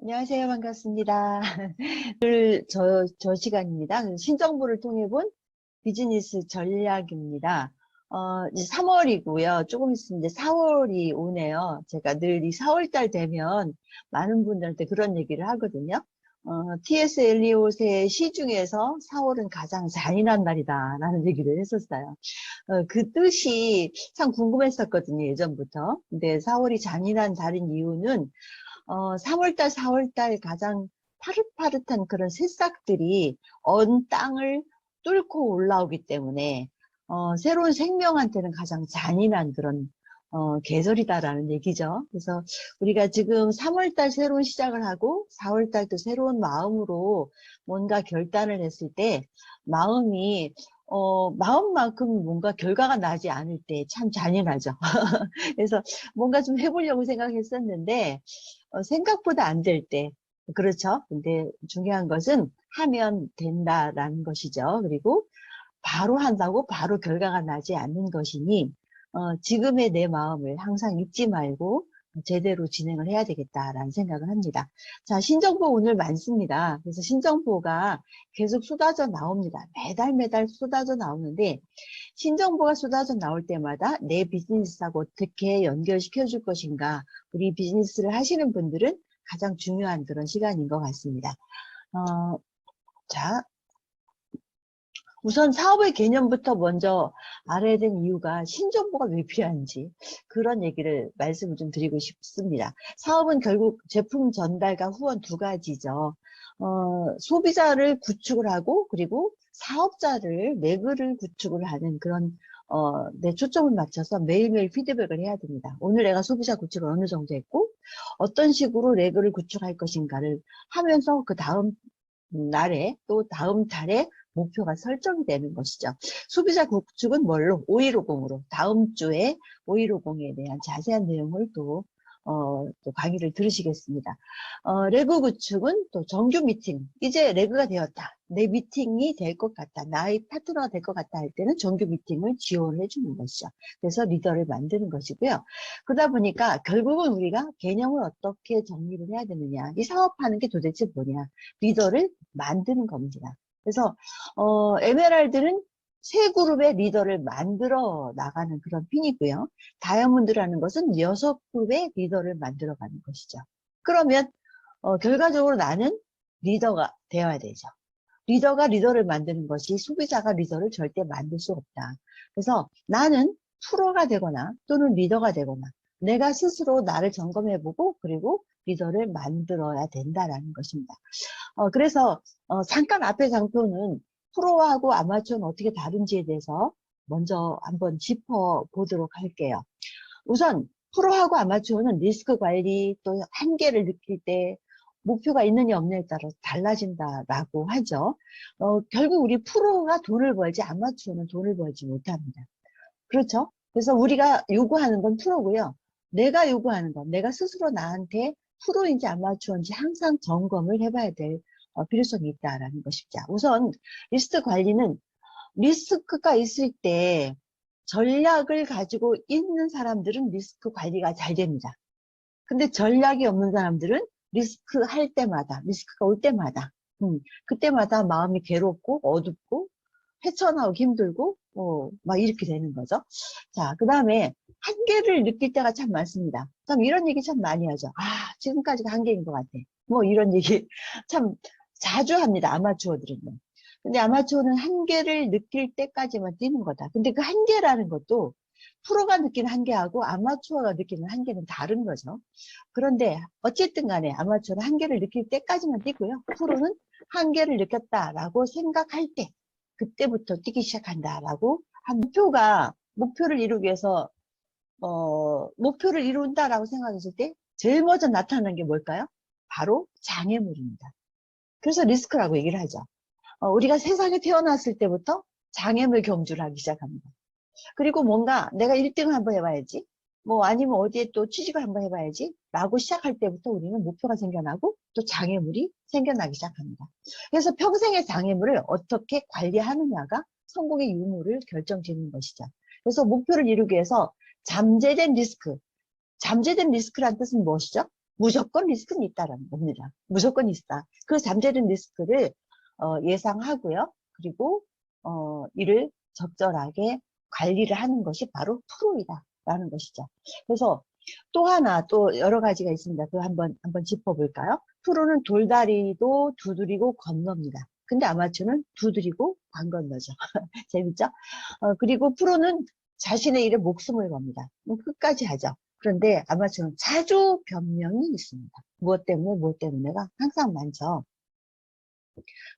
안녕하세요. 반갑습니다. 오늘 저 시간입니다. 신정보를 통해 본 비즈니스 전략입니다. 이제 3월이고요. 조금 있으면 이제 4월이 오네요. 제가 늘 이 4월 달 되면 많은 분들한테 그런 얘기를 하거든요. T.S. 엘리ot의 시 중에서 4월은 가장 잔인한 달이다 라는 얘기를 했었어요. 그 뜻이 참 궁금했었거든요. 예전부터. 근데 4월이 잔인한 달인 이유는 3월달, 4월달 가장 파릇파릇한 그런 새싹들이 언 땅을 뚫고 올라오기 때문에, 새로운 생명한테는 가장 잔인한 그런, 계절이다라는 얘기죠. 그래서 우리가 지금 3월달 새로운 시작을 하고 4월달 또 새로운 마음으로 뭔가 결단을 했을 때, 마음이, 마음만큼 뭔가 결과가 나지 않을 때 참 잔인하죠. 그래서 뭔가 좀 해보려고 생각했었는데, 생각보다 안 될 때, 그렇죠. 근데 중요한 것은 하면 된다라는 것이죠. 그리고 바로 한다고 바로 결과가 나지 않는 것이니, 지금의 내 마음을 항상 잊지 말고 제대로 진행을 해야 되겠다라는 생각을 합니다. 자, 신정보 오늘 많습니다. 그래서 신정보가 계속 쏟아져 나옵니다. 매달 매달 쏟아져 나오는데, 신정보가 쏟아져 나올 때마다 내 비즈니스하고 어떻게 연결시켜 줄 것인가, 우리 비즈니스를 하시는 분들은 가장 중요한 그런 시간인 것 같습니다. 자, 우선 사업의 개념부터 먼저 알아야 되는 이유가 신정보가 왜 필요한지 그런 얘기를 말씀을 좀 드리고 싶습니다. 사업은 결국 제품 전달과 후원 두 가지죠. 소비자를 구축을 하고 그리고 사업자를 매글을 구축을 하는 그런 내 초점을 맞춰서 매일매일 피드백을 해야 됩니다. 오늘 내가 소비자 구축을 어느 정도 했고 어떤 식으로 레그를 구축할 것인가를 하면서 그 다음 날에 또 다음 달에 목표가 설정이 되는 것이죠. 소비자 구축은 뭘로? 5150으로 다음 주에 5150에 대한 자세한 내용을 또 강의를 들으시겠습니다. 레그 구축은 또 정규 미팅. 이제 레그가 되었다. 내 미팅이 될 것 같다. 나의 파트너가 될 것 같다 할 때는 정규 미팅을 지원을 해주는 것이죠. 그래서 리더를 만드는 것이고요. 그러다 보니까 결국은 우리가 개념을 어떻게 정리를 해야 되느냐. 이 사업하는 게 도대체 뭐냐. 리더를 만드는 겁니다. 그래서 에메랄드는 세 그룹의 리더를 만들어 나가는 그런 핀이고요. 다이아몬드라는 것은 6그룹의 리더를 만들어가는 것이죠. 그러면 결과적으로 나는 리더가 되어야 되죠. 리더가 리더를 만드는 것이 소비자가 리더를 절대 만들 수 없다. 그래서 나는 프로가 되거나 또는 리더가 되거나 내가 스스로 나를 점검해보고 그리고 리더를 만들어야 된다라는 것입니다. 그래서 잠깐 앞에 장표는 프로하고 아마추어는 어떻게 다른지에 대해서 먼저 한번 짚어보도록 할게요. 우선 프로하고 아마추어는 리스크 관리 또 한계를 느낄 때 목표가 있느냐 없느냐에 따라 달라진다라고 하죠. 결국 우리 프로가 돈을 벌지 아마추어는 돈을 벌지 못합니다. 그렇죠? 그래서 우리가 요구하는 건 프로고요. 내가 요구하는 건 내가 스스로 나한테 프로인지 아마추어인지 항상 점검을 해봐야 될 필요성이 있다라는 것이죠. 우선 리스크 관리는 리스크가 있을 때 전략을 가지고 있는 사람들은 리스크 관리가 잘 됩니다. 근데 전략이 없는 사람들은 리스크 할 때마다, 리스크가 올 때마다, 그때마다 마음이 괴롭고 어둡고 헤쳐나오기 힘들고, 막 이렇게 되는 거죠. 자, 그 다음에 한계를 느낄 때가 참 많습니다. 참 이런 얘기 참 많이 하죠. 아, 지금까지가 한계인 것 같아. 뭐 이런 얘기 참 자주 합니다. 아마추어들은요. 근데 아마추어는 한계를 느낄 때까지만 뛰는 거다. 근데 그 한계라는 것도 프로가 느끼는 한계하고 아마추어가 느끼는 한계는 다른 거죠. 그런데 어쨌든 간에 아마추어는 한계를 느낄 때까지만 뛰고요. 프로는 한계를 느꼈다라고 생각할 때 그때부터 뛰기 시작한다라고 한 목표를 이루기 위해서 목표를 이룬다라고 생각했을 때 제일 먼저 나타나는 게 뭘까요? 바로 장애물입니다. 그래서 리스크라고 얘기를 하죠. 우리가 세상에 태어났을 때부터 장애물 경주를 하기 시작합니다. 그리고 뭔가 내가 1등을 한번 해봐야지. 뭐 아니면 어디에 또 취직을 한번 해봐야지. 라고 시작할 때부터 우리는 목표가 생겨나고 또 장애물이 생겨나기 시작합니다. 그래서 평생의 장애물을 어떻게 관리하느냐가 성공의 유무를 결정짓는 것이죠. 그래서 목표를 이루기 위해서 잠재된 리스크. 잠재된 리스크란 뜻은 무엇이죠? 무조건 리스크는 있다라는 겁니다. 무조건 있다. 그 잠재된 리스크를 예상하고요. 그리고 이를 적절하게 관리를 하는 것이 바로 프로이다라는 것이죠. 그래서 또 하나 또 여러 가지가 있습니다. 그 한번 짚어볼까요? 프로는 돌다리도 두드리고 건넙니다. 근데 아마추어는 두드리고 안 건너죠. 재밌죠? 그리고 프로는 자신의 일에 목숨을 겁니다. 끝까지 하죠. 그런데 아마추어는 자주 변명이 있습니다. 무엇 때문에가 항상 많죠.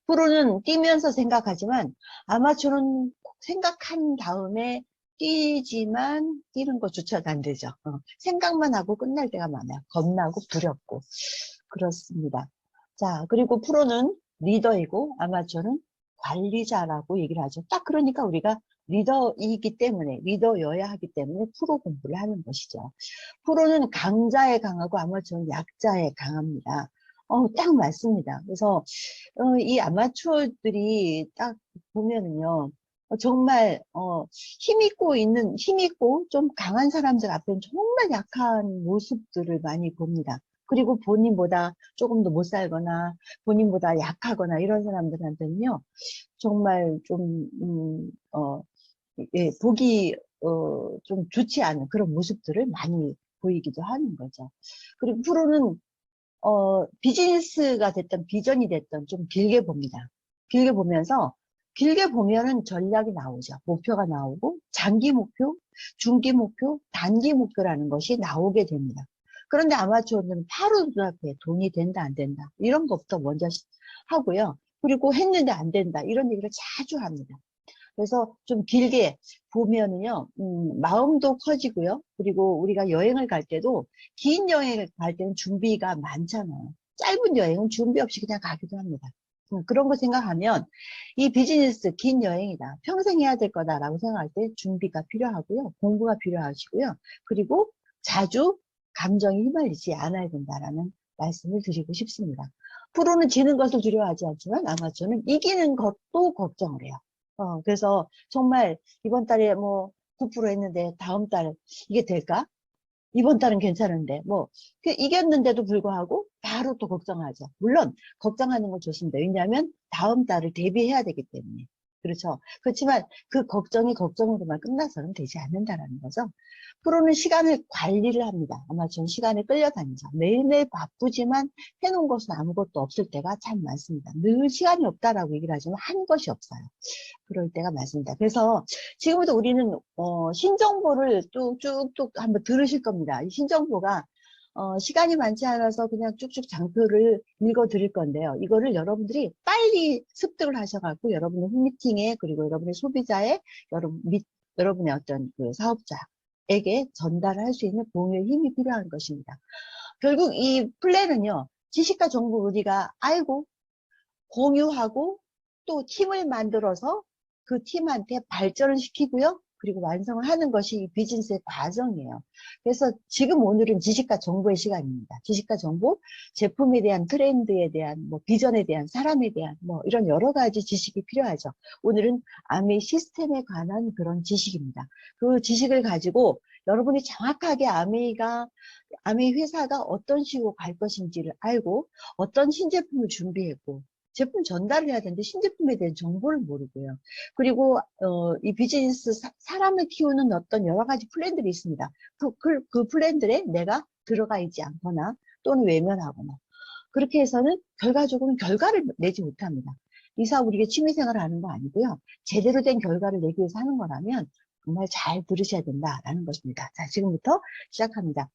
프로는 뛰면서 생각하지만 아마추어는 생각한 다음에 뛰지만 뛰는 거조차도 안 되죠. 생각만 하고 끝날 때가 많아요. 겁나고 두렵고 그렇습니다. 자, 그리고 프로는 리더이고 아마추어는 관리자라고 얘기를 하죠. 딱 그러니까 우리가 리더이기 때문에 리더여야 하기 때문에 프로 공부를 하는 것이죠. 프로는 강자에 강하고 아마추어는 약자에 강합니다. 딱 맞습니다. 그래서 이 아마추어들이 딱 보면은요, 정말 힘있고 좀 강한 사람들 앞에는 정말 약한 모습들을 많이 봅니다. 그리고 본인보다 조금 더 못 살거나 본인보다 약하거나 이런 사람들한테는요, 정말 좀 예, 보기 좀 좋지 않은 그런 모습들을 많이 보이기도 하는 거죠. 그리고 프로는 비즈니스가 됐던 비전이 됐던 좀 길게 봅니다. 길게 보면서 길게 보면은 전략이 나오죠. 목표가 나오고 장기 목표, 중기 목표, 단기 목표라는 것이 나오게 됩니다. 그런데 아마추어들은 바로 눈앞에 돈이 된다 안 된다 이런 것부터 먼저 하고요. 그리고 했는데 안 된다 이런 얘기를 자주 합니다. 그래서 좀 길게 보면은요, 마음도 커지고요. 그리고 우리가 여행을 갈 때도 긴 여행을 갈 때는 준비가 많잖아요. 짧은 여행은 준비 없이 그냥 가기도 합니다. 그런 거 생각하면 이 비즈니스 긴 여행이다. 평생 해야 될 거다라고 생각할 때 준비가 필요하고요. 공부가 필요하시고요. 그리고 자주 감정에 휘말리지 않아야 된다라는 말씀을 드리고 싶습니다. 프로는 지는 것을 두려워하지 않지만 아마추어는 이기는 것도 걱정을 해요. 그래서 정말 이번 달에 뭐 9% 했는데 다음 달 이게 될까? 이번 달은 괜찮은데 뭐 이겼는데도 불구하고 바로 또 걱정하죠. 물론 걱정하는 건 좋습니다. 왜냐하면 다음 달을 대비해야 되기 때문에. 그렇죠. 그렇지만 그 걱정이 걱정으로만 끝나서는 되지 않는다라는 거죠. 프로는 시간을 관리를 합니다. 아마추어는 시간에 끌려다니죠. 매일매일 바쁘지만 해놓은 것은 아무것도 없을 때가 참 많습니다. 늘 시간이 없다라고 얘기를 하지만 한 것이 없어요. 그럴 때가 많습니다. 그래서 지금부터 우리는 신정보를 또 쭉쭉 한번 들으실 겁니다. 이 신정보가 시간이 많지 않아서 그냥 쭉쭉 장표를 읽어 드릴 건데요. 이거를 여러분들이 빨리 습득을 하셔갖고 여러분의 홈미팅에 그리고 여러분의 소비자에 여러분의 어떤 그 사업자에게 전달할 수 있는 공유의 힘이 필요한 것입니다. 결국 이 플랜은요. 지식과 정보 우리가 알고 공유하고 또 팀을 만들어서 그 팀한테 발전을 시키고요. 그리고 완성을 하는 것이 이 비즈니스의 과정이에요. 그래서 지금 오늘은 지식과 정보의 시간입니다. 지식과 정보, 제품에 대한 트렌드에 대한, 뭐 비전에 대한, 사람에 대한, 뭐 이런 여러 가지 지식이 필요하죠. 오늘은 아메이 시스템에 관한 그런 지식입니다. 그 지식을 가지고 여러분이 정확하게 아메이 회사가 어떤 식으로 갈 것인지를 알고 어떤 신제품을 준비했고 제품 전달을 해야 되는데 신제품에 대한 정보를 모르고요. 그리고 이 비즈니스 사람을 키우는 어떤 여러 가지 플랜들이 있습니다. 그 플랜들에 내가 들어가 있지 않거나 또는 외면하거나 그렇게 해서는 결과적으로는 결과를 내지 못합니다. 이 사업 우리가 취미생활을 하는 거 아니고요. 제대로 된 결과를 내기 위해서 하는 거라면 정말 잘 들으셔야 된다라는 것입니다. 자, 지금부터 시작합니다.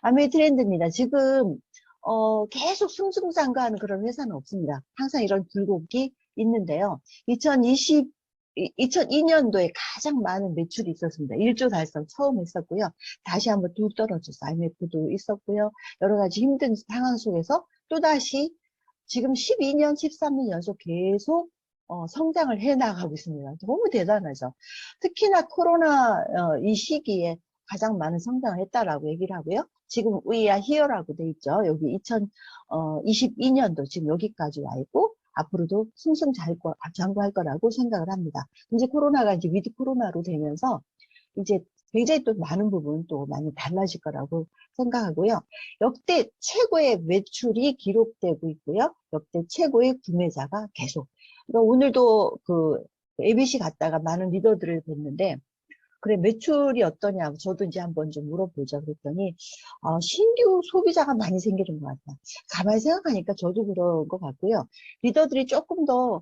아메이 트렌드입니다. 지금 계속 승승장구하는 그런 회사는 없습니다. 항상 이런 굴곡이 있는데요. 2002년도에 가장 많은 매출이 있었습니다. 1조 달성 처음 했었고요. 다시 한번 뚝 떨어졌어요. IMF도 있었고요. 여러 가지 힘든 상황 속에서 또다시 지금 12년, 13년 연속 계속 성장을 해나가고 있습니다. 너무 대단하죠. 특히나 코로나 이 시기에 가장 많은 성장을 했다라고 얘기를 하고요. 지금 We are here라고 돼 있죠. 여기 2022년도 지금 여기까지 와 있고 앞으로도 승승장구할 거라고 생각을 합니다. 이제 코로나가 이제 위드 코로나로 되면서 이제 굉장히 또 많은 부분 또 많이 달라질 거라고 생각하고요. 역대 최고의 매출이 기록되고 있고요. 역대 최고의 구매자가 계속. 그러니까 오늘도 그 ABC 갔다가 많은 리더들을 뵀는데, 그래, 매출이 어떠냐. 저도 이제 한번 좀 물어보자. 그랬더니, 신규 소비자가 많이 생기는 것 같다. 가만히 생각하니까 저도 그런 것 같고요. 리더들이 조금 더,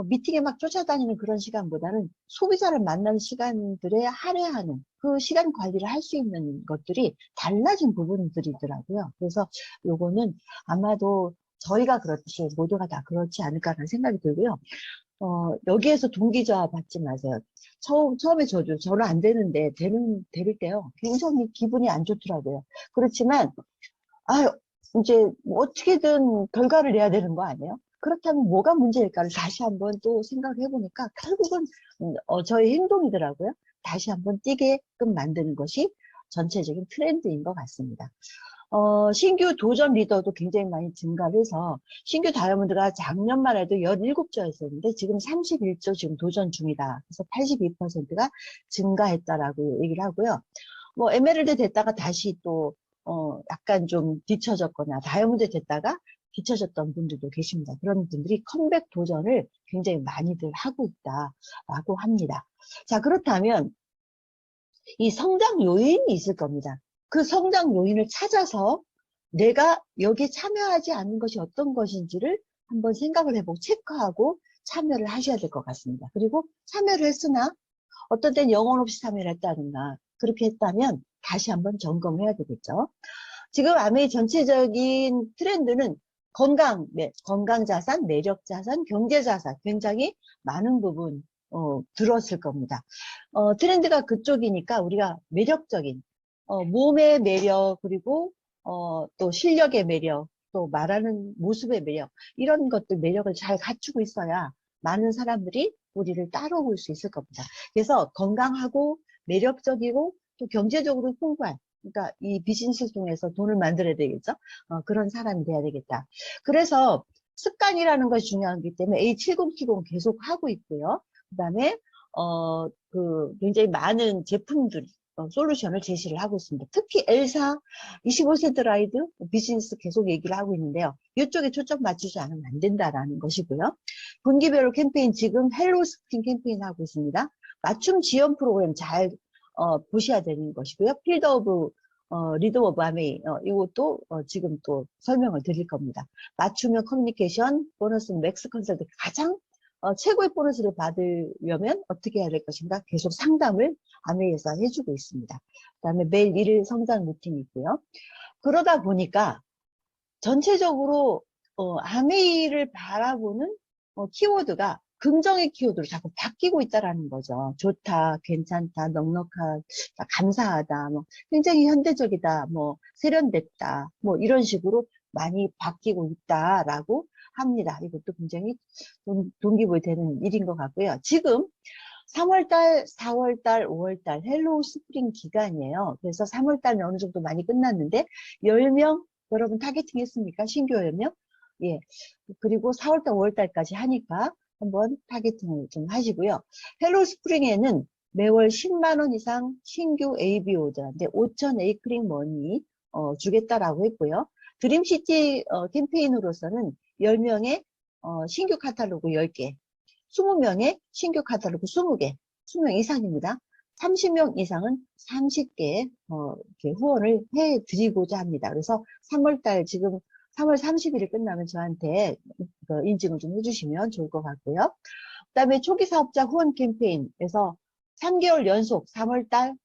미팅에 막 쫓아다니는 그런 시간보다는 소비자를 만나는 시간들에 할애하는 그 시간 관리를 할 수 있는 것들이 달라진 부분들이더라고요. 그래서 요거는 아마도 저희가 그렇듯이 모두가 다 그렇지 않을까라는 생각이 들고요. 여기에서 동기저하 받지 마세요. 처음에 저는 안 되는데, 될 때요. 굉장히 기분이 안 좋더라고요. 그렇지만, 아, 이제 뭐 어떻게든 결과를 내야 되는 거 아니에요? 그렇다면 뭐가 문제일까를 다시 한번 또 생각을 해보니까, 결국은, 저의 행동이더라고요. 다시 한번 뛰게끔 만드는 것이 전체적인 트렌드인 것 같습니다. 신규 도전 리더도 굉장히 많이 증가를 해서 신규 다이아몬드가 작년만 해도 17조였었는데 지금 31조 지금 도전 중이다. 그래서 82%가 증가했다라고 얘기를 하고요. 뭐 에메랄드 됐다가 다시 또 약간 좀 뒤처졌거나 다이아몬드 됐다가 뒤처졌던 분들도 계십니다. 그런 분들이 컴백 도전을 굉장히 많이들 하고 있다라고 합니다. 자, 그렇다면 이 성장 요인이 있을 겁니다. 그 성장 요인을 찾아서 내가 여기에 참여하지 않는 것이 어떤 것인지를 한번 생각을 해보고 체크하고 참여를 하셔야 될 것 같습니다. 그리고 참여를 했으나 어떤 때는 영혼 없이 참여를 했다든가 그렇게 했다면 다시 한번 점검해야 되겠죠. 지금 아메이 전체적인 트렌드는 건강 자산, 매력 자산, 경제 자산 굉장히 많은 부분 들었을 겁니다. 트렌드가 그쪽이니까 우리가 매력적인 몸의 매력 그리고 또 실력의 매력 또 말하는 모습의 매력 이런 것들 매력을 잘 갖추고 있어야 많은 사람들이 우리를 따라올 수 있을 겁니다. 그래서 건강하고 매력적이고 또 경제적으로 풍부한 그러니까 이 비즈니스를 통해서 돈을 만들어야 되겠죠. 그런 사람이 돼야 되겠다. 그래서 습관이라는 것이 중요하기 때문에 A7070 계속 하고 있고요. 그 다음에 굉장히 많은 제품들 솔루션을 제시를 하고 있습니다. 특히 엘사 25세트 라이드 비즈니스 계속 얘기를 하고 있는데요. 이쪽에 초점 맞추지 않으면 안 된다라는 것이고요. 분기별로 캠페인 지금 헬로 스프링 캠페인 하고 있습니다. 맞춤 지원 프로그램 잘 보셔야 되는 것이고요. 필드 오브 리더 오브 아메이 이것도 지금 또 설명을 드릴 겁니다. 맞춤형 커뮤니케이션 보너스 맥스 컨설트 가장 최고의 보너스를 받으려면 어떻게 해야 될 것인가 계속 상담을 아메이에서 해주고 있습니다. 그 다음에 매일 1일 성장 루틴이 있고요. 그러다 보니까 전체적으로 아메이를 바라보는 키워드가 긍정의 키워드로 자꾸 바뀌고 있다라는 거죠. 좋다, 괜찮다, 넉넉하다, 감사하다, 뭐 굉장히 현대적이다, 뭐 세련됐다, 뭐 이런 식으로 많이 바뀌고 있다라고 합니다. 이것도 굉장히 동기부여 되는 일인 것 같고요. 지금 3월달, 4월달, 5월달 헬로우 스프링 기간이에요. 그래서 3월달은 어느 정도 많이 끝났는데 10명 여러분 타겟팅 했습니까? 신규 10명? 예. 그리고 4월달, 5월달까지 하니까 한번 타겟팅을 좀 하시고요. 헬로우 스프링에는 매월 10만 원 이상 신규 AB 오더인데 5천 에이크링 머니 주겠다라고 했고요. 드림시티 캠페인으로서는 10명의 신규 카탈로그 10개, 20명의 신규 카탈로그 20개, 20명 이상입니다. 30명 이상은 30개 이렇게 후원을 해드리고자 합니다. 그래서 3월달 지금 3월 30일이 끝나면 저한테 인증을 좀 해주시면 좋을 것 같고요. 그 다음에 초기 사업자 후원 캠페인에서 3개월 연속 3월달,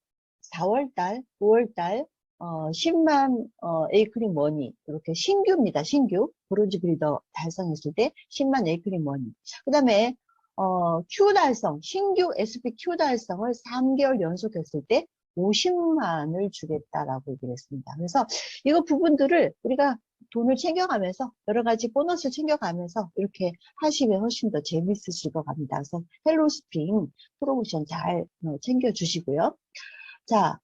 4월달, 5월달 10만 에이크림 머니 이렇게 신규입니다. 신규 브론즈 빌더 달성했을 때 10만 에이크림 머니. 그 다음에 Q 달성 신규 SP Q 달성을 3개월 연속했을 때 50만을 주겠다라고 얘기를 했습니다. 그래서 이거 부분들을 우리가 돈을 챙겨가면서 여러 가지 보너스를 챙겨가면서 이렇게 하시면 훨씬 더 재밌으실 것 같습니다. 그래서 헬로 스프링 프로모션 잘 챙겨주시고요. 자,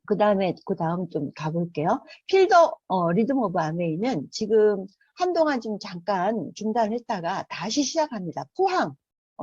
그 다음 좀 가볼게요. 필더 리듬 오브 아메이는 지금 한동안 좀 잠깐 중단을 했다가 다시 시작합니다. 포항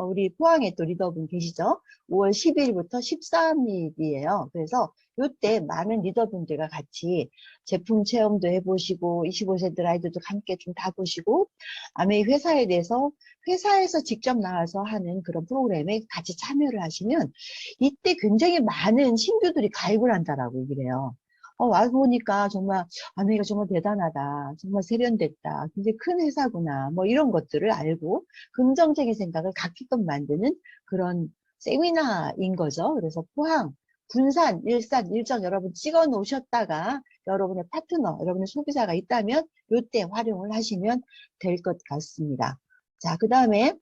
우리 포항에 또 리더분 계시죠? 5월 12일부터 13일이에요. 그래서 이때 많은 리더분들과 같이 제품 체험도 해보시고 25세들 아이들도 함께 좀 다 보시고 아메이 회사에 대해서 회사에서 직접 나와서 하는 그런 프로그램에 같이 참여를 하시면 이때 굉장히 많은 신규들이 가입을 한다라고 얘기를 해요. 와서 보니까 정말 아메이가 정말 대단하다. 정말 세련됐다. 굉장히 큰 회사구나. 뭐 이런 것들을 알고 긍정적인 생각을 갖게끔 만드는 그런 세미나인 거죠. 그래서 포항, 군산, 일산 일정 여러분 찍어 놓으셨다가 여러분의 파트너, 여러분의 소비자가 있다면 이때 활용을 하시면 될 것 같습니다. 자, 그 다음에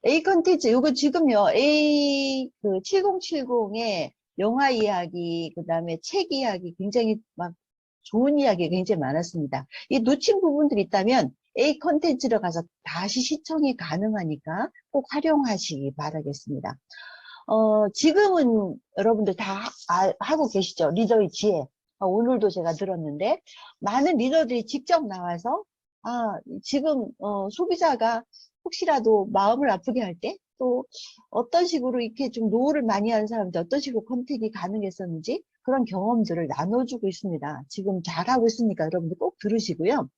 A 컨텐츠, 요거 지금요, A 그 7070의 영화 이야기, 그 다음에 책 이야기 굉장히 막 좋은 이야기가 굉장히 많았습니다. 이 놓친 부분들이 있다면 A 컨텐츠로 가서 다시 시청이 가능하니까 꼭 활용하시기 바라겠습니다. 지금은 여러분들 다 하고 계시죠? 리더의 지혜. 오늘도 제가 들었는데, 많은 리더들이 직접 나와서, 지금, 소비자가 혹시라도 마음을 아프게 할 때, 또 어떤 식으로 이렇게 좀 노후를 많이 하는 사람들 어떤 식으로 컨택이 가능했었는지 그런 경험들을 나눠주고 있습니다. 지금 잘하고 있으니까 여러분들 꼭 들으시고요.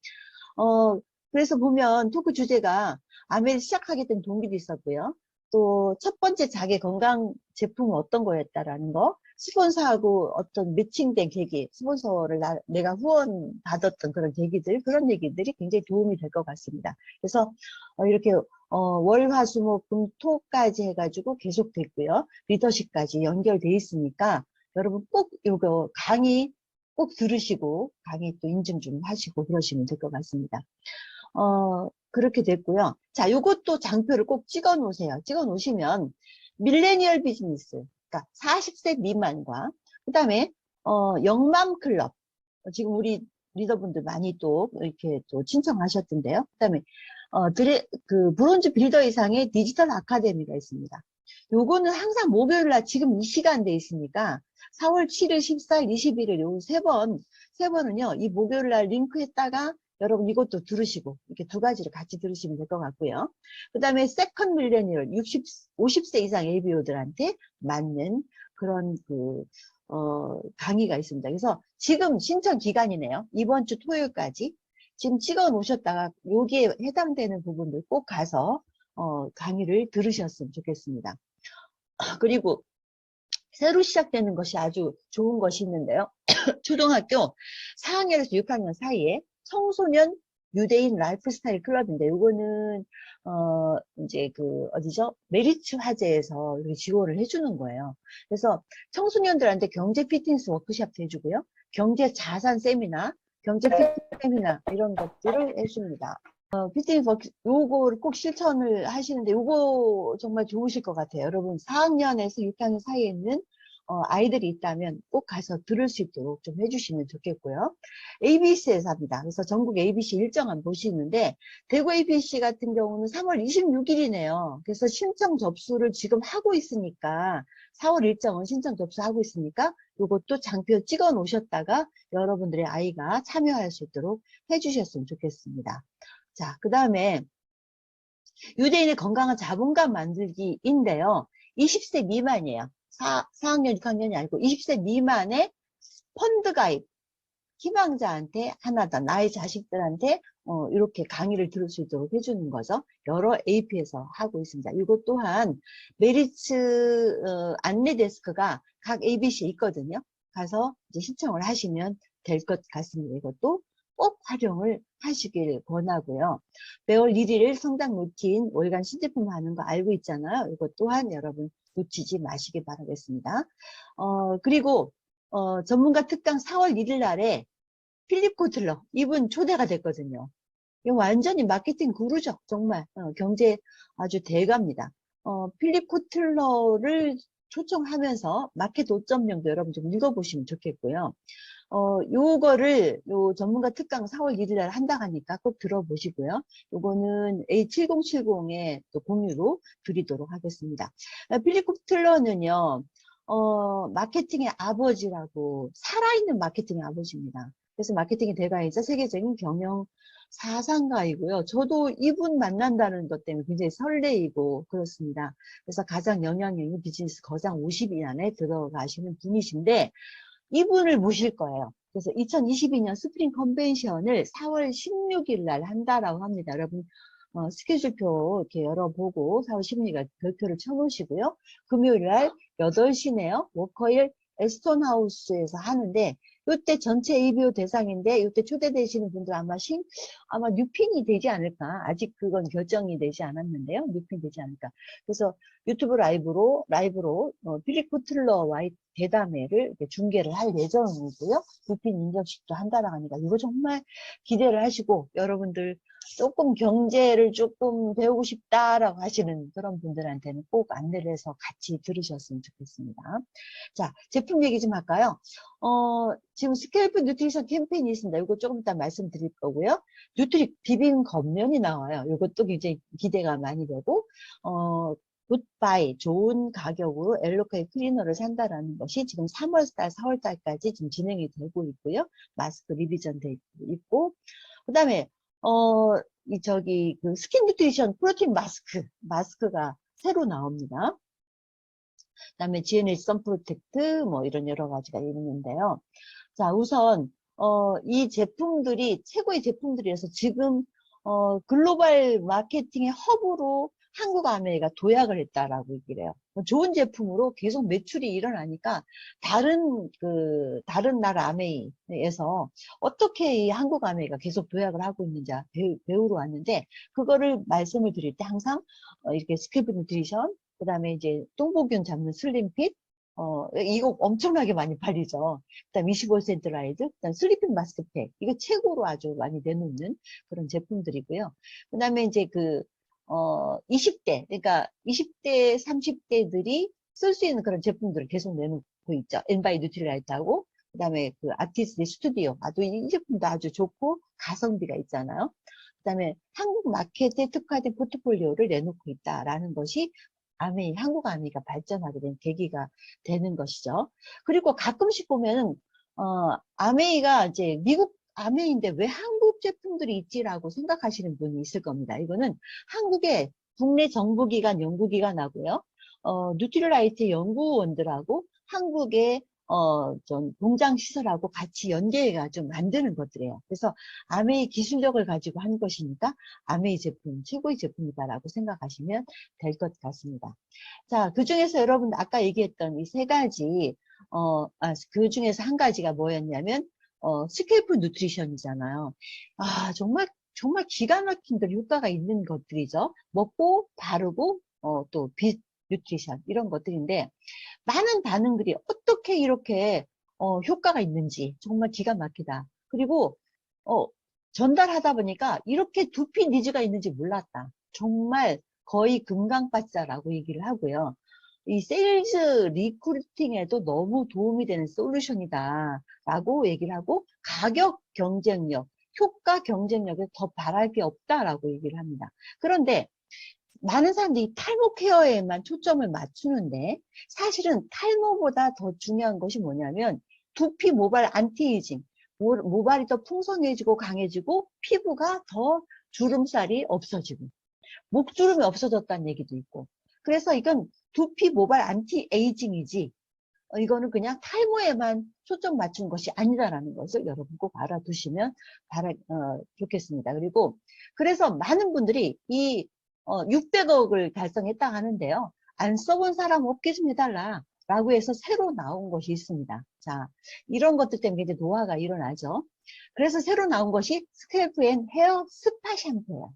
그래서 보면 토크 주제가 아메를 시작하게 된 동기도 있었고요. 또 첫 번째 자기 건강 제품은 어떤 거였다라는 거, 스폰서하고 어떤 매칭된 계기, 스폰서를 내가 후원 받았던 그런 계기들, 그런 얘기들이 굉장히 도움이 될 것 같습니다. 그래서 이렇게 월, 화, 수, 목, 금, 토까지 해가지고 계속 됐고요. 리더십까지 연결돼 있으니까 여러분 꼭 이거 강의 꼭 들으시고 강의 또 인증 좀 하시고 그러시면 될 것 같습니다. 그렇게 됐고요. 자, 요것도 장표를 꼭 찍어 놓으세요. 찍어 놓으시면 밀레니얼 비즈니스, 그러니까 40세 미만과 그 다음에 영맘 클럽, 지금 우리 리더분들 많이 또 이렇게 또 신청하셨던데요. 그 다음에 그 브론즈 빌더 이상의 디지털 아카데미가 있습니다. 요거는 항상 목요일날 지금 이 시간대에 있으니까 4월 7일, 14일, 21일 요 세 번은요, 이 목요일날 링크했다가 여러분 이것도 들으시고 이렇게 두 가지를 같이 들으시면 될 것 같고요. 그 다음에 세컨 밀레니얼 50세 이상 ABO들한테 맞는 그런 강의가 있습니다. 그래서 지금 신청 기간이네요. 이번 주 토요일까지 지금 찍어 놓으셨다가 여기에 해당되는 부분들 꼭 가서 강의를 들으셨으면 좋겠습니다. 그리고 새로 시작되는 것이 아주 좋은 것이 있는데요. 초등학교 4학년에서 6학년 사이에 청소년 유대인 라이프 스타일 클럽인데, 요거는, 이제 어디죠? 메리츠 화재에서 이렇게 지원을 해주는 거예요. 그래서 청소년들한테 경제 피트니스 워크숍도 해주고요. 경제 자산 세미나, 경제 피트니스 세미나, 이런 것들을 해줍니다. 피트니스 워크, 요거를 꼭 실천을 하시는데, 요거 정말 좋으실 것 같아요. 여러분, 4학년에서 6학년 사이에 있는 아이들이 있다면 꼭 가서 들을 수 있도록 좀 해주시면 좋겠고요. ABC에서 합니다. 그래서 전국 ABC 일정 안 보시는데 대구 ABC 같은 경우는 3월 26일이네요. 그래서 신청 접수를 지금 하고 있으니까 4월 일정은 신청 접수하고 있으니까 이것도 장표 찍어 놓으셨다가 여러분들의 아이가 참여할 수 있도록 해주셨으면 좋겠습니다. 자, 그 다음에 유대인의 건강한 자본감 만들기인데요. 20세 미만이에요. 4학년, 6학년이 아니고 20세 미만의 펀드 가입, 희망자한테 하나다. 나의 자식들한테 이렇게 강의를 들을 수 있도록 해주는 거죠. 여러 AP에서 하고 있습니다. 이것 또한 메리츠 안내 데스크가 각 ABC에 있거든요. 가서 이제 신청을 하시면 될 것 같습니다. 이것도 꼭 활용을 하시길 권하고요. 매월 1일 성장 루틴, 월간 신제품 하는 거 알고 있잖아요. 이것 또한 여러분 놓치지 마시기 바라겠습니다. 그리고 전문가 특강 4월 1일 날에 필립 코틀러, 이분 초대가 됐거든요. 이거 완전히 마케팅 구루죠. 정말 경제 아주 대가입니다. 필립 코틀러를 초청하면서 마켓 5.0도 여러분 좀 읽어보시면 좋겠고요. 요거를 요 전문가 특강 4월 1일 날 한다고 하니까 꼭 들어보시고요. 요거는 A7070의 또 공유로 드리도록 하겠습니다. 필립 코틀러는요, 마케팅의 아버지라고, 살아있는 마케팅의 아버지입니다. 그래서 마케팅의 대가이자 세계적인 경영 사상가이고요. 저도 이분 만난다는 것 때문에 굉장히 설레이고 그렇습니다. 그래서 가장 영향력 있는 비즈니스 거장 50위 안에 들어가시는 분이신데 이분을 모실 거예요. 그래서 2022년 스프링 컨벤션을 4월 16일 날 한다라고 합니다. 여러분 스케줄표 이렇게 열어보고 4월 16일 별표를 쳐놓으시고요. 금요일 날 8시네요. 워커힐 에스톤하우스에서 하는데 이때 전체 ABO 대상인데 이때 초대되시는 분들 아마 뉴핀이 되지 않을까. 아직 그건 결정이 되지 않았는데요. 뉴핀 되지 않을까. 그래서 유튜브 라이브로 필립 코틀러와의 대담회를 이렇게 중계를 할 예정이고요. 뉴핀 인정식도 한다라고 하니까 이거 정말 기대를 하시고 여러분들 조금 경제를 조금 배우고 싶다라고 하시는 그런 분들한테는 꼭 안내를 해서 같이 들으셨으면 좋겠습니다. 자, 제품 얘기 좀 할까요? 지금 스케일프 뉴트리션 캠페인이 있습니다. 이거 조금 이따 말씀드릴 거고요. 뉴트리 비빔 겉면이 나와요. 이것도 굉장히 기대가 많이 되고, 굿바이, 좋은 가격으로 엘로카이 클리너를 산다라는 것이 지금 3월달, 4월달까지 지금 진행이 되고 있고요. 마스크 리비전 돼 있고, 그 다음에, 그 스킨 뉴트리션 프로틴 마스크가 새로 나옵니다. 그 다음에 GNH 선 프로텍트, 뭐 이런 여러 가지가 있는데요. 자, 우선, 이 제품들이 최고의 제품들이라서 지금, 글로벌 마케팅의 허브로 한국 아메이가 도약을 했다라고 얘기를 해요. 좋은 제품으로 계속 매출이 일어나니까 다른 나라 아메이에서 어떻게 이 한국 아메이가 계속 도약을 하고 있는지 배우러 왔는데 그거를 말씀을 드릴 때 항상 이렇게 스크래프 뉴트리션, 그 다음에 이제 똥보균 잡는 슬림핏, 이거 엄청나게 많이 팔리죠. 그다음 25센트 라이드, 그다음 슬리핑 마스크팩, 이거 최고로 아주 많이 내놓는 그런 제품들이고요. 그다음에 이제 20대, 그러니까 20대, 30대들이 쓸 수 있는 그런 제품들을 계속 내놓고 있죠. 엔바이 뉴트리라이트하고, 그다음에 그 아티스트 스튜디오, 이 제품도 아주 좋고 가성비가 있잖아요. 그다음에 한국 마켓에 특화된 포트폴리오를 내놓고 있다라는 것이 한국 아메이가 발전하게 된 계기가 되는 것이죠. 그리고 가끔씩 보면은, 아메이가 이제 미국 아메이인데 왜 한국 제품들이 있지라고 생각하시는 분이 있을 겁니다. 이거는 한국의 국내 정부기관, 연구기관하고요, 뉴트리라이트 연구원들하고 한국의 좀 공장시설하고 같이 연계해가지고 만드는 것들이에요. 그래서 아메이 기술력을 가지고 한 것이니까 아메이 제품, 최고의 제품이다라고 생각하시면 될 것 같습니다. 자, 그 중에서 여러분 아까 얘기했던 이 세 가지, 그 중에서 한 가지가 뭐였냐면, 스케이프 누트리션이잖아요. 정말 기가 막힌 효과가 있는 것들이죠. 먹고, 바르고, 또 빛 뉴트리션, 이런 것들인데, 많은 반응들이 어떻게 이렇게, 효과가 있는지, 정말 기가 막히다. 그리고, 전달하다 보니까 이렇게 두피 니즈가 있는지 몰랐다. 정말 거의 금강바짜라고 얘기를 하고요. 이 세일즈 리크루팅에도 너무 도움이 되는 솔루션이다 라고 얘기를 하고 가격 경쟁력, 효과 경쟁력에 더 바랄 게 없다라고 얘기를 합니다. 그런데 많은 사람들이 탈모 케어에만 초점을 맞추는데 사실은 탈모보다 더 중요한 것이 뭐냐면 두피 모발 안티에이징, 모발이 더 풍성해지고 강해지고 피부가 더 주름살이 없어지고 목주름이 없어졌다는 얘기도 있고 그래서 이건 두피 모발 안티에이징이지 이거는 그냥 탈모에만 초점 맞춘 것이 아니다라는 것을 여러분 꼭 알아두시면 좋겠습니다. 그리고 그래서 많은 분들이 이 600억을 달성했다 하는데요. 안 써본 사람 없게 좀 해달라 라고 해서 새로 나온 것이 있습니다. 자, 이런 것들 때문에 이제 노화가 일어나죠. 그래서 새로 나온 것이 스크래프 앤 헤어 스파 샴푸예요.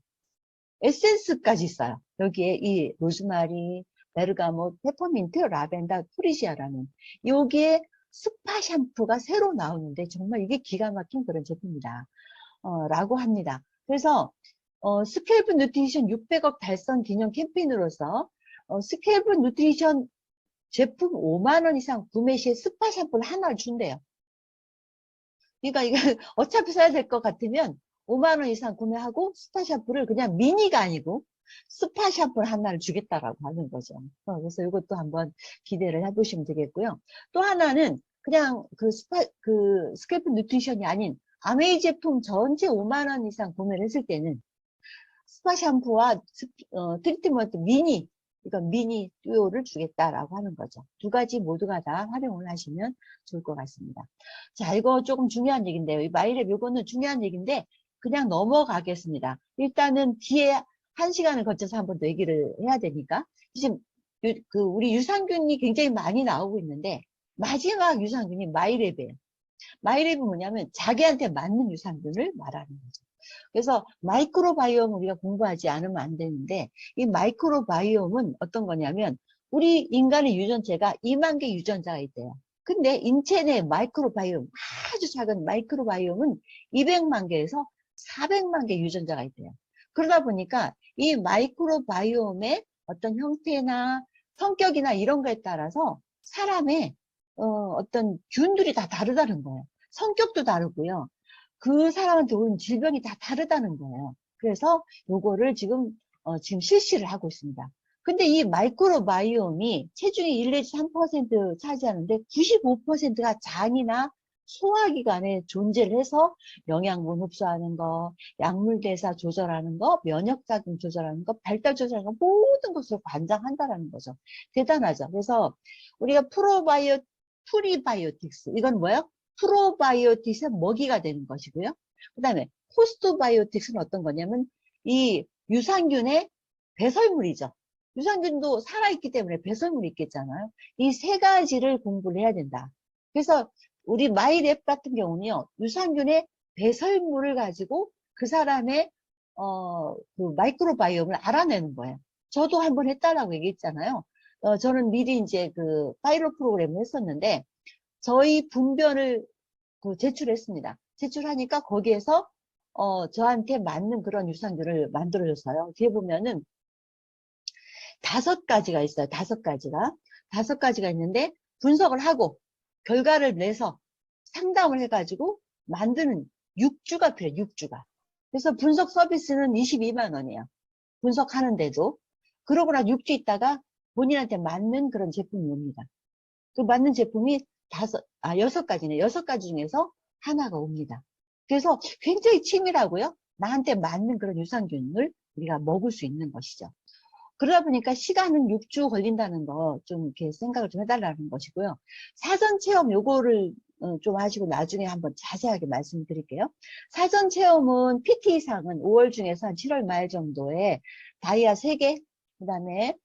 에센스까지 있어요. 여기에 이 로즈마리, 베르가못, 페퍼민트, 라벤더, 프리시아라는 여기에 스파 샴푸가 새로 나오는데 정말 이게 기가 막힌 그런 제품이다. 라고 합니다. 그래서 스케일프 누트리션 600억 달성 기념 캠페인으로서 스케일프 누트리션 제품 5만 원 이상 구매 시에 스파 샴푸를 하나를 준대요. 그러니까 이거 어차피 써야 될 것 같으면 5만 원 이상 구매하고 스파 샴푸를 그냥 미니가 아니고 스파 샴푸를 하나를 주겠다라고 하는 거죠. 그래서 이것도 한번 기대를 해보시면 되겠고요. 또 하나는 그냥 그 스케프 누트리션이 아닌 아메이 제품 전체 5만 원 이상 구매를 했을 때는 스파 샴푸와 트리트먼트 미니, 이건 미니 듀오를 주겠다라고 하는 거죠. 두 가지 모두가 다 활용을 하시면 좋을 것 같습니다. 자, 이거 조금 중요한 얘기인데요. 이 마이랩 이거는 중요한 얘기인데 그냥 넘어가겠습니다. 일단은 뒤에 1시간을 거쳐서 한 번 더 얘기를 해야 되니까. 지금 우리 유산균이 굉장히 많이 나오고 있는데 마지막 유산균이 마이랩이에요. 마이랩은 뭐냐면 자기한테 맞는 유산균을 말하는 거죠. 그래서 마이크로바이옴 우리가 공부하지 않으면 안 되는데 이 마이크로바이옴은 어떤 거냐면 우리 인간의 유전체가 2만 개 유전자가 있대요. 근데 인체 내 마이크로바이옴, 아주 작은 마이크로바이옴은 200만 개에서 400만 개 유전자가 있대요. 그러다 보니까 이 마이크로바이옴의 어떤 형태나 성격이나 이런 거에 따라서 사람의 어떤 균들이 다 다르다는 거예요. 성격도 다르고요. 그 사람한테 오는 질병이 다 다르다는 거예요. 그래서 요거를 지금 실시를 하고 있습니다. 근데 이 마이크로바이옴이 체중의 1 내지 3% 차지하는데 95%가 장이나 소화기관에 존재를 해서 영양분 흡수하는 거, 약물 대사 조절하는 거, 면역작용 조절하는 거, 발달 조절하는 거 모든 것을 관장한다라는 거죠. 대단하죠. 그래서 우리가 프리바이오틱스 이건 뭐예요? 프로바이오틱스의 먹이가 되는 것이고요. 그 다음에 포스트바이오틱스는 어떤 거냐면 이 유산균의 배설물이죠. 유산균도 살아있기 때문에 배설물이 있겠잖아요. 이 세 가지를 공부를 해야 된다. 그래서 우리 마이랩 같은 경우는요. 유산균의 배설물을 가지고 그 사람의 그 마이크로바이옴을 알아내는 거예요. 저도 한번 했다라고 얘기했잖아요. 저는 미리 이제 그 파일럿 프로그램을 했었는데 저희 분변을 제출했습니다. 제출하니까 거기에서 저한테 맞는 그런 유산균을 만들어줬어요. 뒤에 보면은 5가지가 있어요. 5가지가. 5가지가 있는데 분석을 하고 결과를 내서 상담을 해가지고 만드는 6주가 필요해요. 6주가. 그래서 분석 서비스는 22만 원이에요. 분석하는데도. 그러고 나 6주 있다가 본인한테 맞는 그런 제품이 옵니다. 그 맞는 제품이 6가지네. 6가지 중에서 하나가 옵니다. 그래서 굉장히 치밀하고요. 나한테 맞는 그런 유산균을 우리가 먹을 수 있는 것이죠. 그러다 보니까 시간은 6주 걸린다는 거 좀 이렇게 생각을 좀 해달라는 것이고요. 사전 체험 요거를 좀 하시고 나중에 한번 자세하게 말씀드릴게요. 사전 체험은 PT상은 5월 중에서 한 7월 말 정도에 다이아 3개, 그 다음에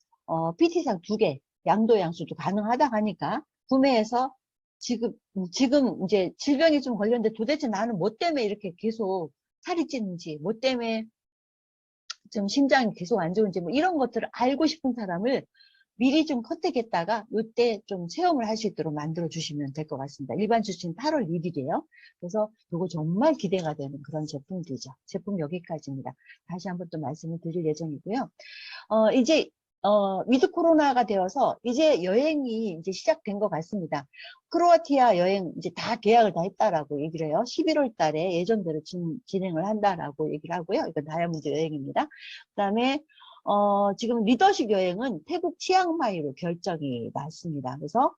PT상 2개, 양도 양수도 가능하다 하니까 구매해서 지금 이제 질병이 좀 걸렸는데 도대체 나는 뭐 때문에 이렇게 계속 살이 찌는지, 뭐 때문에 좀 심장이 계속 안 좋은지 뭐 이런 것들을 알고 싶은 사람을 미리 좀 컨택했다가 이때 좀 체험을 할 수 있도록 만들어 주시면 될 것 같습니다. 일반 출시는 8월 1일이에요. 그래서 이거 정말 기대가 되는 그런 제품들이죠. 제품 여기까지입니다. 다시 한번 또 말씀을 드릴 예정이고요. 이제 위드 코로나가 되어서 이제 여행이 이제 시작된 것 같습니다. 크로아티아 여행 이제 다 계약을 다 했다라고 얘기를 해요. 11월 달에 예정대로 진행을 한다라고 얘기를 하고요. 이건 다이아몬드 여행입니다. 그다음에 지금 리더십 여행은 태국 치앙마이로 결정이 났습니다. 그래서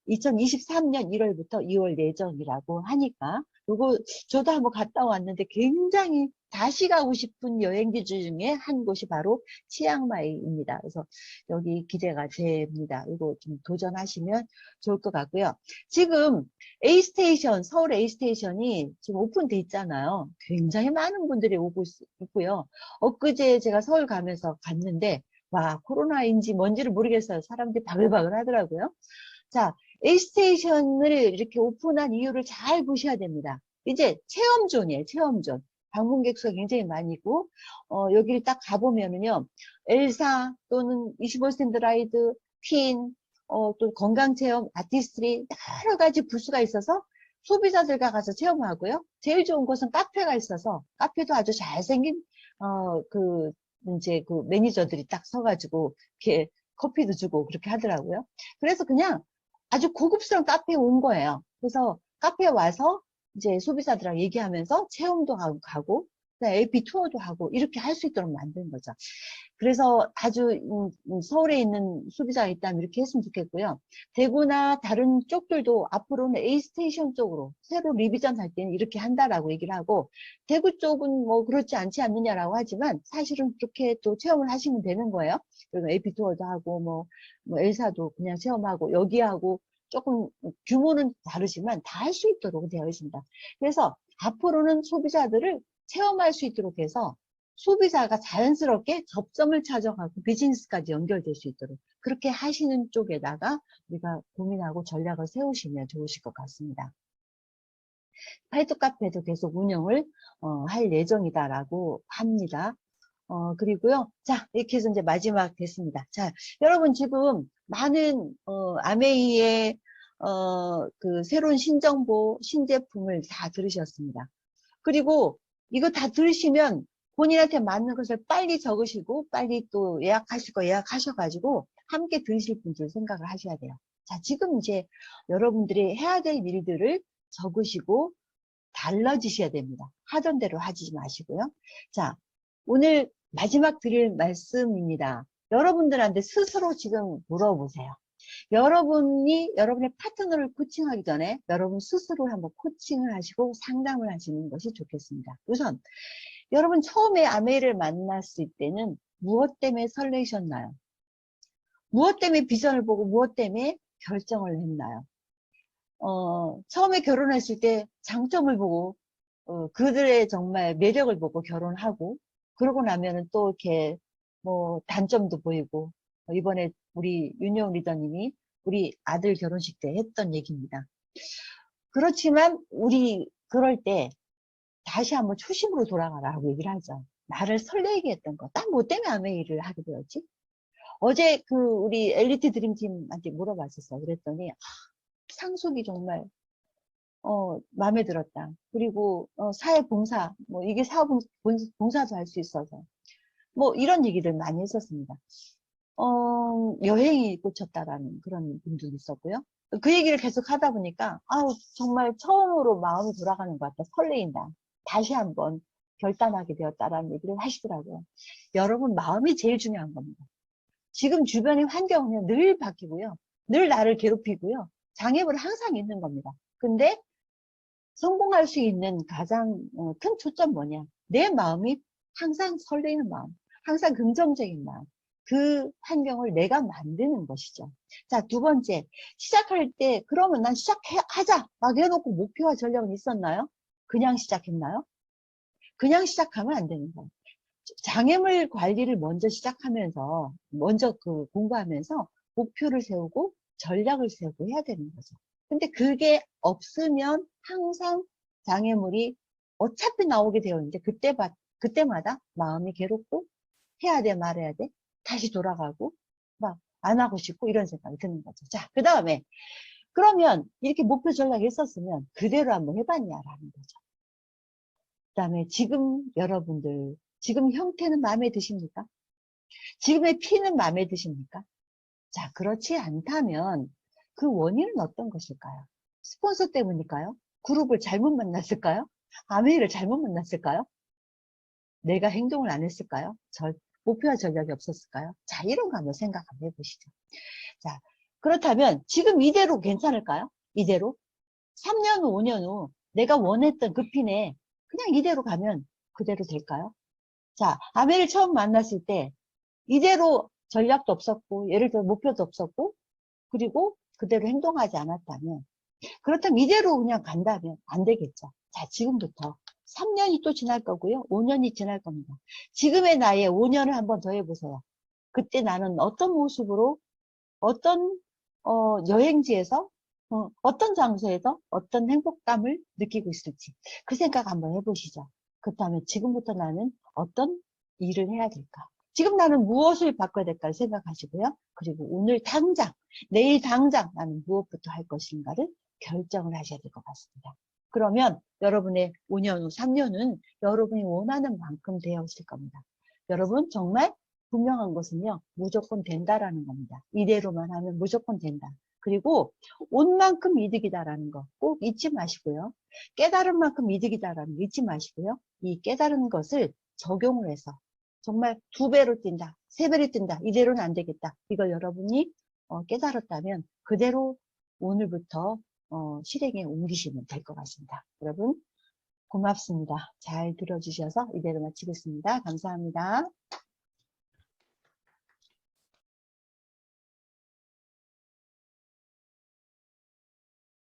2023년 1월부터 2월 예정이라고 하니까 요거 저도 한번 갔다 왔는데 굉장히 다시 가고 싶은 여행지 중에 한 곳이 바로 치앙마이입니다. 그래서 여기 기대가 됩니다. 이거 좀 도전하시면 좋을 것 같고요. 지금 A스테이션, 서울 A스테이션이 지금 오픈돼 있잖아요. 굉장히 많은 분들이 오고 있고요. 엊그제 제가 서울 가면서 갔는데 와, 코로나인지 뭔지를 모르겠어요. 사람들이 바글바글 하더라고요. 자, A스테이션을 이렇게 오픈한 이유를 잘 보셔야 됩니다. 이제 체험존이에요. 체험존. 방문객 수가 굉장히 많이 있고 여기를 딱 가보면은요. 엘사 또는 25스탠드 라이드, 퀸, 또 건강체험, 아티스트리 여러 가지 부스가 있어서 소비자들과 가서 체험하고요. 제일 좋은 곳은 카페가 있어서 카페도 아주 잘생긴 이제 그 매니저들이 딱 서가지고 이렇게 커피도 주고 그렇게 하더라고요. 그래서 그냥 아주 고급스러운 카페에 온 거예요. 그래서 카페에 와서 이제 소비자들하고 얘기하면서 체험도 가고, 그다음에 AP 투어도 하고 이렇게 할 수 있도록 만든 거죠. 그래서 아주 서울에 있는 소비자가 있다면 이렇게 했으면 좋겠고요. 대구나 다른 쪽들도 앞으로는 A스테이션 쪽으로 새로 리비전 할 때는 이렇게 한다라고 얘기를 하고, 대구 쪽은 뭐 그렇지 않지 않느냐라고 하지만 사실은 그렇게 또 체험을 하시면 되는 거예요. 그리고 AP 투어도 하고 뭐 엘사도 그냥 체험하고 여기하고 조금 규모는 다르지만 다 할 수 있도록 되어 있습니다. 그래서 앞으로는 소비자들을 체험할 수 있도록 해서 소비자가 자연스럽게 접점을 찾아가고 비즈니스까지 연결될 수 있도록 그렇게 하시는 쪽에다가 우리가 고민하고 전략을 세우시면 좋으실 것 같습니다. 팔뚝 카페도 계속 운영을 할 예정이다라고 합니다. 그리고요. 자, 이렇게 해서 이제 마지막 됐습니다. 자, 여러분 지금 많은 아메이의 그 새로운 신정보, 신제품을 다 들으셨습니다. 그리고 이거 다 들으시면 본인한테 맞는 것을 빨리 적으시고 빨리 또 예약하실 거 예약하셔가지고 함께 들으실 분들 생각을 하셔야 돼요. 자, 지금 이제 여러분들이 해야 될 일들을 적으시고 달라지셔야 됩니다. 하던 대로 하지 마시고요. 자, 오늘 마지막 드릴 말씀입니다. 여러분들한테 스스로 지금 물어보세요. 여러분이 여러분의 파트너를 코칭하기 전에 여러분 스스로 한번 코칭을 하시고 상담을 하시는 것이 좋겠습니다. 우선 여러분 처음에 아메이를 만났을 때는 무엇 때문에 설레셨나요? 무엇 때문에 비전을 보고 무엇 때문에 결정을 했나요? 처음에 결혼했을 때 장점을 보고 그들의 정말 매력을 보고 결혼하고, 그러고 나면은 또 이렇게 뭐 단점도 보이고, 이번에 우리 윤영 리더님이 우리 아들 결혼식 때 했던 얘기입니다. 그렇지만 우리 그럴 때 다시 한번 초심으로 돌아가라고 얘기를 하죠. 나를 설레게 했던 거. 딱 뭐 때문에 아메이를 하게 되었지? 어제 그 우리 엘리트 드림팀한테 물어봤었어. 그랬더니 상속이 정말 마음에 들었다. 그리고 사회봉사, 뭐 이게 사회봉사도 할 수 있어서 뭐 이런 얘기들 많이 했었습니다. 여행이 꽂혔다라는 그런 분들도 있었고요. 그 얘기를 계속 하다 보니까 아우 정말 처음으로 마음이 돌아가는 것 같다. 설레인다. 다시 한번 결단하게 되었다라는 얘기를 하시더라고요. 여러분 마음이 제일 중요한 겁니다. 지금 주변의 환경은 늘 바뀌고요. 늘 나를 괴롭히고요. 장애물은 항상 있는 겁니다. 근데 성공할 수 있는 가장 큰 초점 뭐냐? 내 마음이 항상 설레는 마음, 항상 긍정적인 마음. 그 환경을 내가 만드는 것이죠. 자, 두 번째, 시작할 때 그러면 난 시작하자 막 해놓고 목표와 전략은 있었나요? 그냥 시작했나요? 그냥 시작하면 안 되는 거예요. 장애물 관리를 먼저 시작하면서 먼저 그 공부하면서 목표를 세우고 전략을 세우고 해야 되는 거죠. 근데 그게 없으면 항상 장애물이 어차피 나오게 되어 있는데 그때마다 마음이 괴롭고 해야 돼 말해야 돼 다시 돌아가고 막 안 하고 싶고 이런 생각이 드는 거죠. 자, 그 다음에 그러면 이렇게 목표 전략이 있었으면 그대로 한번 해봤냐라는 거죠. 그 다음에 지금 여러분들 지금 형태는 마음에 드십니까? 지금의 피는 마음에 드십니까? 자, 그렇지 않다면 그 원인은 어떤 것일까요? 스폰서 때문일까요? 그룹을 잘못 만났을까요? 아메이를 잘못 만났을까요? 내가 행동을 안 했을까요? 목표와 전략이 없었을까요? 자, 이런 거 한번 생각 한번 해보시죠. 자, 그렇다면 지금 이대로 괜찮을까요? 이대로? 3년 후, 5년 후 내가 원했던 그 핀에 그냥 이대로 가면 그대로 될까요? 자, 아메이를 처음 만났을 때 이대로 전략도 없었고 예를 들어 목표도 없었고 그리고 그대로 행동하지 않았다면, 그렇다면 이대로 그냥 간다면 안 되겠죠. 자, 지금부터 3년이 또 지날 거고요. 5년이 지날 겁니다. 지금의 나이에 5년을 한번 더 해보세요. 그때 나는 어떤 모습으로 어떤 여행지에서 어떤 장소에서 어떤 행복감을 느끼고 있을지 그 생각 한번 해보시죠. 그렇다면 지금부터 나는 어떤 일을 해야 될까? 지금 나는 무엇을 바꿔야 될까 생각하시고요. 그리고 오늘 당장, 내일 당장 나는 무엇부터 할 것인가를 결정을 하셔야 될 것 같습니다. 그러면 여러분의 5년 후, 3년은 여러분이 원하는 만큼 되어질 겁니다. 여러분 정말 분명한 것은요, 무조건 된다라는 겁니다. 이대로만 하면 무조건 된다. 그리고 온 만큼 이득이다라는 거 꼭 잊지 마시고요. 깨달은 만큼 이득이다라는 거 잊지 마시고요. 이 깨달은 것을 적용을 해서 정말 2배로 뛴다, 3배로 뛴다, 이대로는 안 되겠다. 이걸 여러분이 깨달았다면 그대로 오늘부터 실행에 옮기시면 될 것 같습니다. 여러분 고맙습니다. 잘 들어주셔서 이대로 마치겠습니다. 감사합니다.